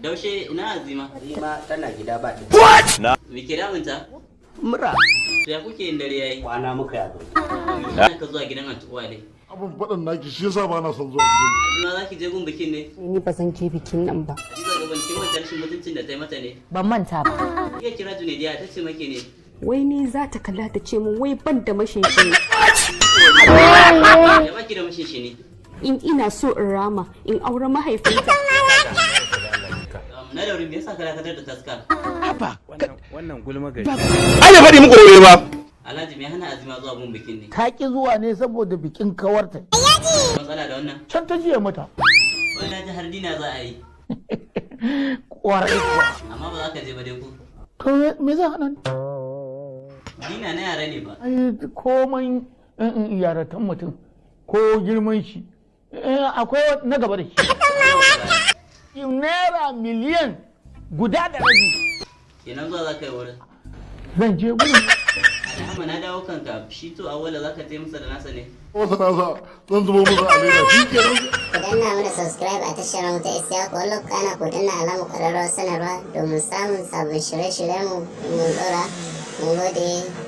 Daushe ina Azima? Azima tana gida ba ta. What? Na. Me ke damunta? Mura. To ya kuke yin dare yayi? Kwana muka yazo. Ina ka zuwa gidan Antuwa ne. Abin faɗin naki shi yasa ba na son zuwa gidan. Azima za ki je gun bikin ne? Ni ba zan je bikin nan ba. Aziza ga ban kin manta rashin mutuncin da ta yi mata ne. Ban manta ba. Iya kira Junaidiya ta ce make ne. Wai ni za ta kalla ta ce min wai ban da mashinshi ne. Ya baki da mashin ne. In ina so in rama in aure mahaifinta. Na dauri me yasa ka dakatar da taska? Haba. Wannan gulma gari. Ai ya faɗi muku gobe ba. Alhaji me hana Azima zuwa gun bikin ne? Ta ki zuwa ne saboda bikin kawarta. Matsala da wannan? Can ta jiya mata. Wai na ji har dina za a yi. Kwarai kuwa. Amma ba za ka je ba dai ku. To me za hana? Dina na yara ne ba. Ai komai yaratan mutum ko girman shi. Akwai na gaba da shi. Naira miliyan guda da rabi. Kenan zuwa za ka yi wurin. Zan je gurin. Alhamma na dawo kanka shi to awwala za ka je masa da nasa ne. Wasu nasa zan zubo musu a leda shi kenan. Ku danna mana subscribe a tashar mu ta Isiya ko kana ku danna alamar ƙararrawar sanarwa domin samun sabon shirye-shiryenmu mun dora. Mun gode.